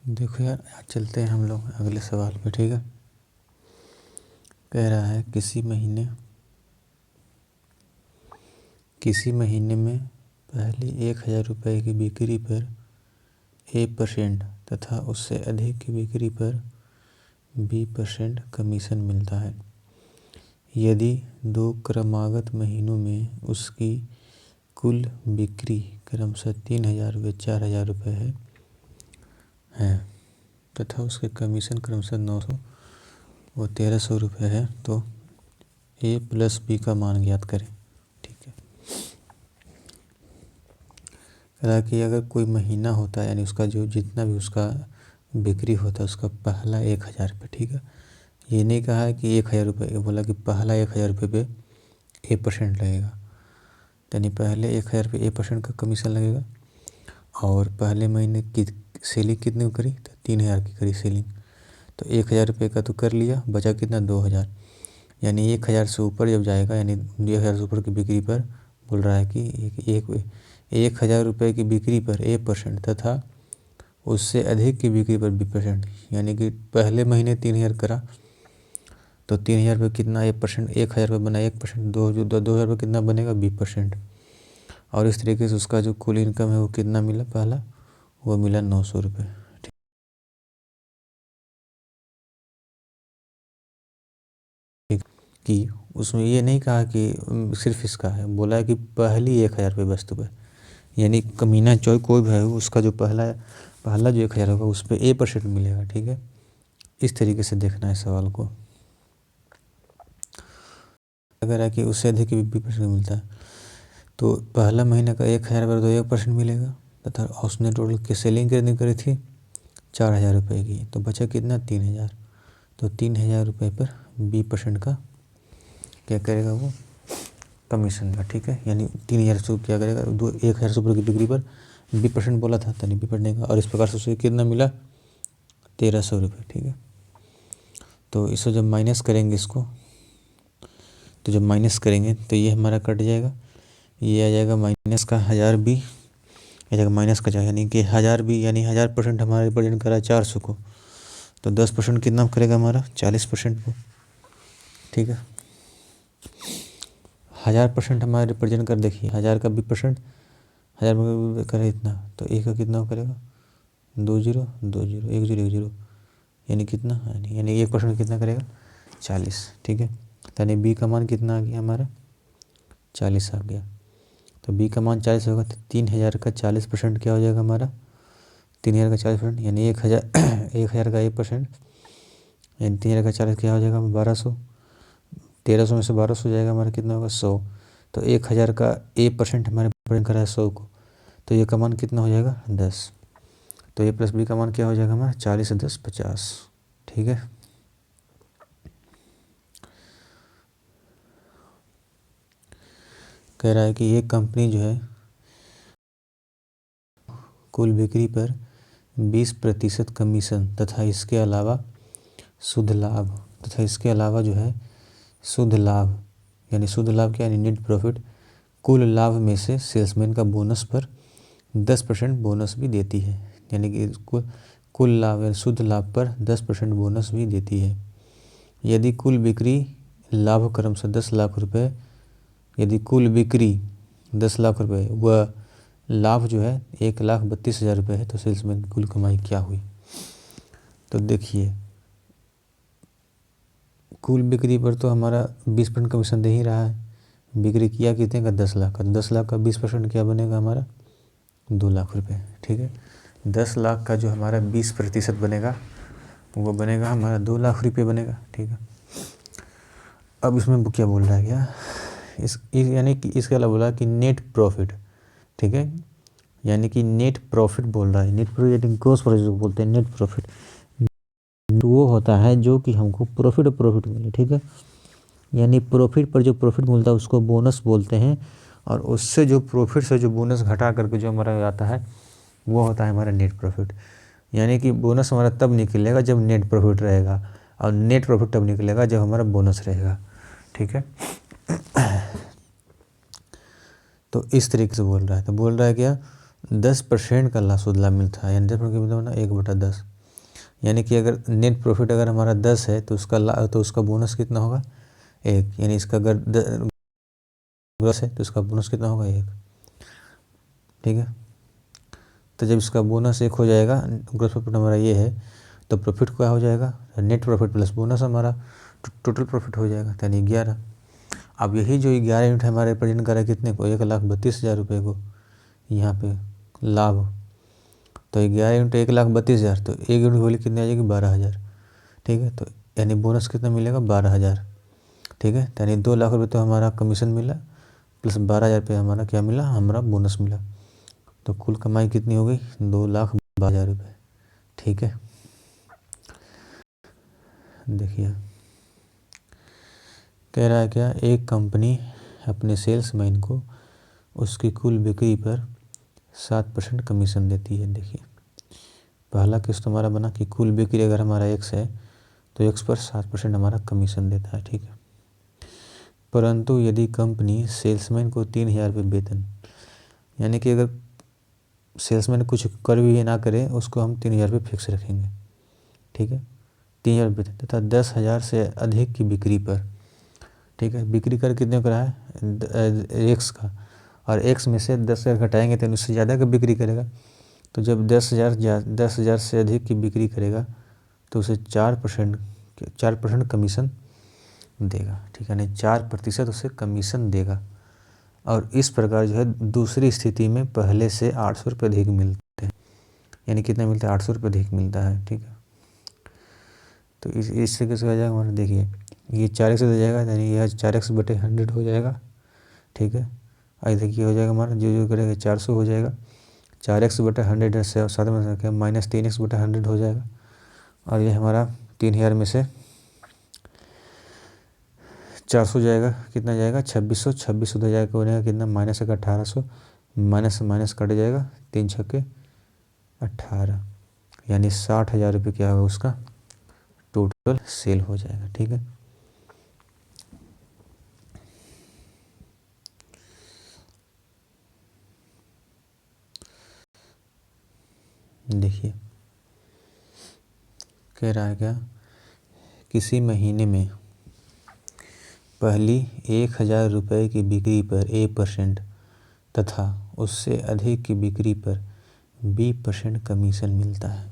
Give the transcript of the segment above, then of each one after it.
देखो यार, आज चलते हैं हम लोग अगले सवाल पे। ठीक है, कह रहा है किसी महीने में पहली 1,000 रुपये की बिक्री पर A% तथा उससे अधिक की बिक्री पर B% कमीशन मिलता है। यदि 2 क्रमागत महीनों में उसकी कुल बिक्री क्रमशः 3,000 व 4,000 रुपये है तथा उसके कमीशन क्रमशः 900 व 1,300 रुपये है, तो A + B का मान ज्ञात करें। ठीक है, कहा कि अगर कोई महीना होता है, यानी उसका जो जितना भी उसका बिक्री होता है उसका पहला 1,000 रुपये। ठीक है, ये नहीं कहा है कि 1,000 रुपये, बोला कि पहला 1,000 रुपये पे A% लगेगा, यानी पहले 1,000 रुपये A% का कमीशन लगेगा। और पहले महीने की सेलिंग कितने को करी, तो 3,000 की करी सेलिंग, तो 1,000 रुपये का तो कर लिया, बचा कितना 2,000। यानी 1,000 से ऊपर जब जाएगा, यानी 1,000 से ऊपर की बिक्री पर बोल रहा है कि 1,000 रुपये की बिक्री पर A% तथा उससे अधिक की बिक्री पर B%, यानी कि पहले महीने 3,000 करा तो 3,000 रुपये कितना A%, 1,000 रुपये बना 1%, 2,000 रुपये कितना बनेगा B%। और इस तरीके से उसका जो कुल इनकम है वो कितना मिला, पहला वो मिला 900 रुपये। ठीक, कि उसमें ये नहीं कहा कि सिर्फ इसका है, बोला है कि पहली 1,000 रुपये वस्तु पर, यानी कमीना चौय कोई भी है उसका जो पहला जो 1,000 होगा उस पर A% मिलेगा। ठीक है, इस तरीके से देखना है सवाल को। अगर है कि उससे अधिक B% मिलता है तो पहला महीने का 1,000 पर तो 1% मिलेगा, तथा उसने टोटल की सेलिंग कितनी करी थी 4,000 रुपये की, तो बचा कितना 3,000, तो 3,000 रुपये पर B% का क्या करेगा वो कमीशन का। ठीक है, यानी 3,000 से क्या करेगा, 1,000 से ऊपर की बिक्री पर B% बोला था, तभी B% का, और इस प्रकार से उसे कितना मिला 1,300 रुपये। ठीक है, तो इसको जब माइनस करेंगे इसको, तो जब माइनस करेंगे तो ये हमारा कट जाएगा, ये आ जाएगा माइनस का 1,000 B, आ जाएगा माइनस का 4, यानी कि 1,000 B, यानी 1,000% हमारा रिप्रेजेंट करा है 400 को, तो 10% कितना करेगा हमारा 40% को। ठीक है, 1,000% हमारा रिप्रेजेंट कर, देखिए 1,000 का B%, 1,000 करे इतना, तो एक का कितना करेगा 20 20 10 10, यानी कितना, यानी 1% कितना करेगा 40। ठीक है, यानी B का मान कितना आ गया हमारा 40 आ गया, तो B का मान 40 होगा, तो 3,000 का 40% क्या हो जाएगा हमारा 3,000 का 40%, यानी 1,000 का 1%, यानी 3,000 का 40 क्या हो जाएगा 1,200, 1,300 में से 1,200 जाएगा हमारा कितना होगा 100, तो 1,000 का A% हमारे रिप्रेजेंट करा है 100 को, तो ये का मान कितना हो जाएगा 10, तो A + B का मान क्या हो जाएगा हमारा 40 10 50। ठीक है, कह रहा है कि एक कंपनी जो है कुल बिक्री पर 20% कमीशन तथा इसके अलावा शुद्ध लाभ जो है शुद्ध लाभ, यानी शुद्ध लाभ क्या, यानी नेट प्रॉफिट, कुल लाभ में से सेल्समैन का बोनस पर 10% बोनस भी देती है, यानी कि कुल लाभ यानी शुद्ध लाभ पर 10% बोनस भी देती है। यदि कुल बिक्री लाभ क्रमशः 10 लाख रुपये, यदि कुल बिक्री 10 लाख रुपये व लाभ जो है 1,32,000 रुपये है, तो सेल्समैन की कुल कमाई क्या हुई। तो देखिए कुल बिक्री पर तो हमारा 20% कमीशन दे ही रहा है, बिक्री किया कितने का 10 लाख का, 10 लाख का 20% क्या बनेगा हमारा 2 लाख रुपये। ठीक है, 10 लाख का जो हमारा 20% बनेगा वो बनेगा हमारा 2 लाख रुपये बनेगा। ठीक है, अब इसमें क्या बोल रहा है क्या, यानी कि इसके अलावा बोला कि नेट प्रॉफिट। ठीक है, यानी कि नेट प्रॉफिट बोल रहा है, नेट प्रॉफिट यानी ग्रॉस प्रॉफिट जो बोलते हैं, नेट प्रॉफिट वो होता है जो कि हमको प्रॉफिट मिले। ठीक है, यानी प्रॉफिट पर जो प्रॉफिट मिलता है उसको बोनस बोलते हैं, और उससे जो प्रॉफिट से जो बोनस घटा करके जो हमारा आता है वो होता है हमारा नेट प्रॉफिट। यानी कि बोनस हमारा तब निकलेगा जब नेट प्रॉफिट रहेगा, और नेट प्रॉफिट तब निकलेगा जब हमारा बोनस रहेगा। ठीक है, तो इस तरीके से बोल रहा है, तो बोल रहा है क्या 10% का शुद्ध लाभ मिलता है, यानी 10% मतलब ना 1/10, यानी कि अगर नेट प्रॉफिट अगर हमारा 10 है तो उसका बोनस कितना होगा 1, यानी इसका अगर ग्रोस है तो इसका बोनस कितना होगा 1, ठीक है। तो जब इसका बोनस 1 हो जाएगा, ग्रोस प्रॉफिट हमारा ये है, तो प्रॉफिट क्या हो जाएगा, नेट प्रॉफिट प्लस बोनस हमारा टोटल प्रॉफिट हो जाएगा, यानी 11। अब यही जो 11 यूनिट हमारे रिप्रेजेंट कर रहा है कितने को, 1,32,000 रुपये को यहाँ पे लाभ। तो 11 यूनिट 1,32,000, तो एक यूनिट की वैल्यू कितनी आ जाएगी 12,000, ठीक है। तो यानी बोनस कितना मिलेगा 12,000, ठीक है। यानी 2 लाख रुपये तो हमारा कमीशन मिला, प्लस 12,000 रुपये हमारा क्या मिला, हमारा बोनस मिला। तो कुल कमाई कितनी हो गई 2,12,000 रुपये, ठीक है। देखिए कह रहा है क्या, एक कंपनी अपने सेल्समैन को उसकी कुल बिक्री पर 7% कमीशन देती है। देखिए पहला किस्त हमारा बना कि कुल बिक्री अगर हमारा x है तो x पर 7% हमारा कमीशन देता है, ठीक है। परंतु यदि कंपनी सेल्समैन को 3,000 रुपये वेतन, यानी कि अगर सेल्समैन कुछ कर भी ना करे उसको हम 3,000 रुपये फिक्स रखेंगे, ठीक है। 3,000 रुपये तथा 10,000 से अधिक की बिक्री पर, ठीक है। बिक्री कर कितने का है एक्स का, और एक्स में से 10,000 घटाएंगे तो उससे ज़्यादा का बिक्री करेगा। तो जब 10,000 से अधिक की बिक्री करेगा तो उसे 4% कमीशन देगा, ठीक है। नहीं 4% उसे कमीशन देगा। और इस प्रकार जो है दूसरी स्थिति में पहले से 800 रुपये अधिक मिलते हैं, यानी कितना मिलता है 800 रुपये अधिक मिलता है, ठीक है। तो इस तरीके से हो जाएगा हमारा, देखिए ये 4x हो जाएगा, यानी यह 4x/100 हो जाएगा, ठीक है। और देखिए हो जाएगा हमारा जो करेगा 400 हो जाएगा, 4x/100 से साथ में क्या माइनस 3x/100 हो जाएगा। और ये हमारा 3,000 में से 400 जाएगा, कितना जाएगा 2,600, 2,600 हो जाएगा, बनेगा कितना माइनस का 1,800, माइनस माइनस कट जाएगा, 3 छक्के 18, यानी 60,000 रुपये क्या होगा उसका टोटल सेल हो जाएगा, ठीक है। देखिए कह रहा है क्या, किसी महीने में पहली 1,000 रुपये की बिक्री पर A% तथा उससे अधिक की बिक्री पर B% कमीशन मिलता है।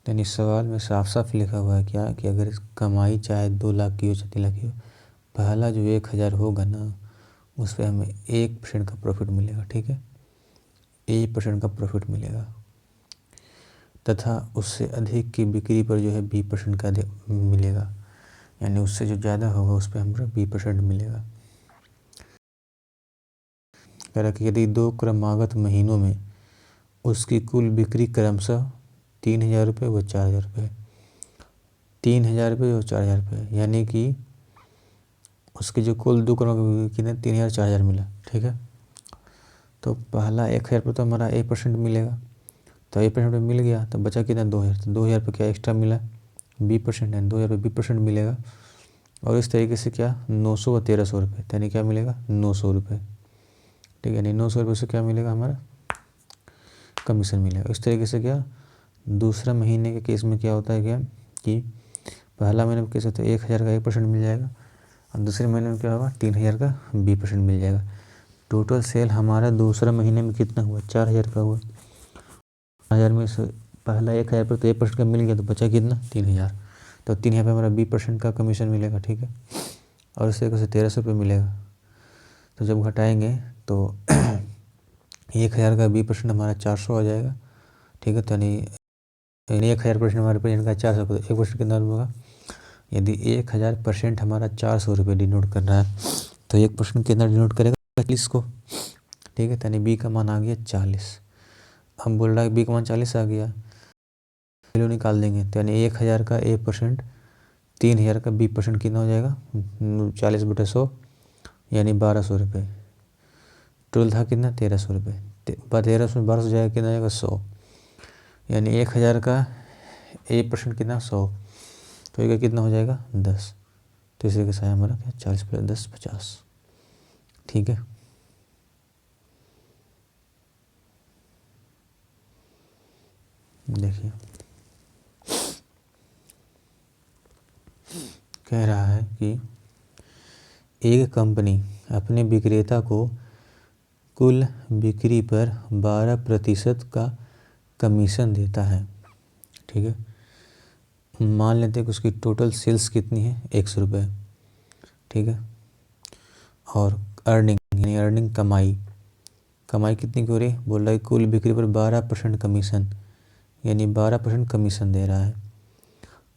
यानी सवाल में साफ साफ लिखा हुआ है क्या कि अगर कमाई चाहे 2 लाख की हो चाहे 3 लाख की हो, पहला जो 1,000 होगा ना उस पर हमें 1% का प्रॉफिट मिलेगा, ठीक है। 1% का प्रॉफिट मिलेगा तथा उससे अधिक की बिक्री पर जो है B% का मिलेगा, यानी उससे जो ज़्यादा होगा उस पर हमारा B% मिलेगा। कह रहा कि यदि 2 क्रमागत महीनों में उसकी कुल बिक्री क्रमशः 3,000 रुपये व 4,000 रुपये, 3,000 रुपये और 4,000 रुपये, यानी कि उसकी जो कुल 2 क्रमागत कितने 3,000 4,000 मिला, ठीक है। तो पहला 1,000 रुपये तो हमारा 1% मिलेगा, तो 1% मिल गया, तो बचा कितना 2,000, तो 2,000 रुपये क्या एक्स्ट्रा मिला B% है, 2,000 रुपये B% मिलेगा। और इस तरीके से क्या 900 व 1,300 रुपये, यानी क्या मिलेगा 900 रुपये, ठीक है। यानी 900 रुपये से क्या मिलेगा हमारा कमीशन मिलेगा। इस तरीके से क्या दूसरा महीने के केस में क्या होता है क्या कि पहला महीने में केस होता है 1,000 का 1% मिल जाएगा, और दूसरे महीने में क्या होगा 3,000 का B% मिल जाएगा। टोटल सेल हमारा दूसरा महीने में कितना हुआ 4,000 का हुआ। 1,000 में से पहला 1,000 पर तो 1% का मिल गया, तो बचा कितना 3,000, तो 3,000 पर हमारा B% का कमीशन मिलेगा, ठीक है। और इस तरीके से 1,300 रुपये मिलेगा। तो जब घटाएंगे तो 1,000 का B% हमारा 400 आ जाएगा, ठीक है। तो यानी 1,000% हमारे पेरेंट का 400, तो 1% कितना होगा, यदि 1,000% हमारा 400 रुपये डिनोट कर रहा है तो 1% कितना डिनोट करेगा 40 को, ठीक है। यानी B का मान आ गया 40। हम बोल रहा है B का मान 40 आ गया, वैल्यू निकाल देंगे, तो यानी 1,000 का A%, 3,000 का B% कितना हो जाएगा 40/100, यानी 1,200 रुपये। टोटल था कितना 1,300 रुपये, 1,300 में 1,200 जाएगा कितना आएगा 100, यानी 1,000 का A% कितना 100, तो ये कितना हो जाएगा 10। तो इसी के साथ हमारा क्या 40 + 10 50, ठीक है। देखिए कह रहा है कि एक कंपनी अपने विक्रेता को कुल बिक्री पर 12% का कमीशन देता है। ठीक है, मान लेते हैं कि उसकी टोटल सेल्स कितनी है, 100 रुपये। ठीक है, और अर्निंग यानी अर्निंग कमाई कितनी की हो रही है, बोल रहा है कुल बिक्री पर 12% कमीशन, यानी 12% कमीशन दे रहा है,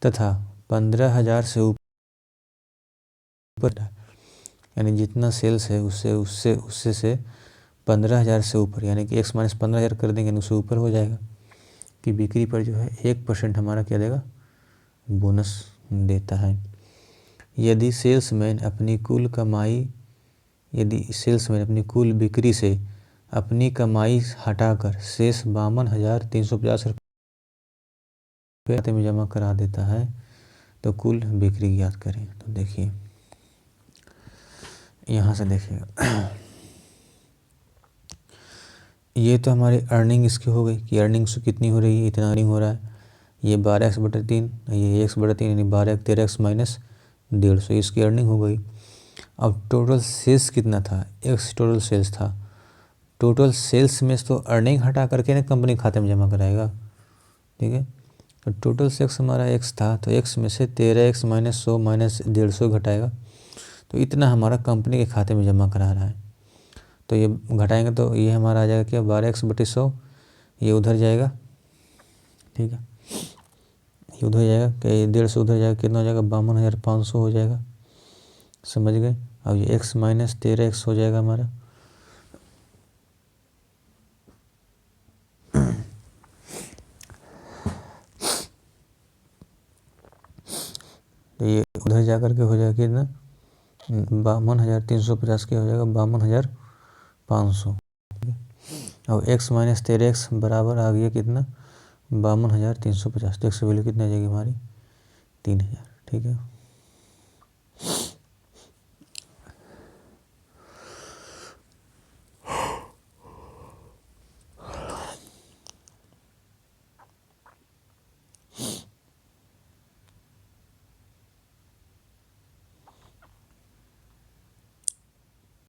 तथा 15,000 से ऊपर यानी जितना सेल्स है उससे उससे उससे से 15,000 से ऊपर, यानी कि x माइनस 15,000 कर देंगे, उससे ऊपर हो जाएगा कि बिक्री पर जो है 1% हमारा क्या देगा, बोनस देता है। यदि सेल्समैन अपनी कुल बिक्री से अपनी कमाई हटाकर शेष 52,350 रुपये खाते में जमा करा देता है तो कुल बिक्री ज्ञात करें। तो देखिए यहाँ से देखिएगा, ये तो हमारी अर्निंग इसकी हो गई कि अर्निंग्स कितनी हो रही है, इतना अर्निंग हो रहा है, ये 12x/3, ये x/3 यानी 12 13x माइनस 150, इसकी अर्निंग हो गई। अब टोटल सेल्स कितना था, x टोटल सेल्स था, टोटल सेल्स में तो अर्निंग हटा करके ना कंपनी खाते में जमा कराएगा। ठीक है, तो टोटल सेल्स हमारा x था, तो x में से 13x माइनस 100 माइनस 150 घटाएगा, तो इतना हमारा कंपनी के खाते में जमा करा रहा है। तो ये घटाएंगे तो ये हमारा आ जाएगा क्या, 12x/100, ये उधर जाएगा। ठीक है, ये उधर जाएगा कि 150 उधर जाएगा, कितना हो जाएगा, 52,500 हो जाएगा। समझ गए। अब ये x माइनस 13x हो जाएगा हमारा, तो ये उधर जा कर के हो जाएगा कितना, 52,350 के हो जाएगा 52,500। अब x माइनस 13x बराबर आ गया कितना, 52,350। तो x की वैल्यू कितनी आ जाएगी हमारी, 3,000। ठीक है।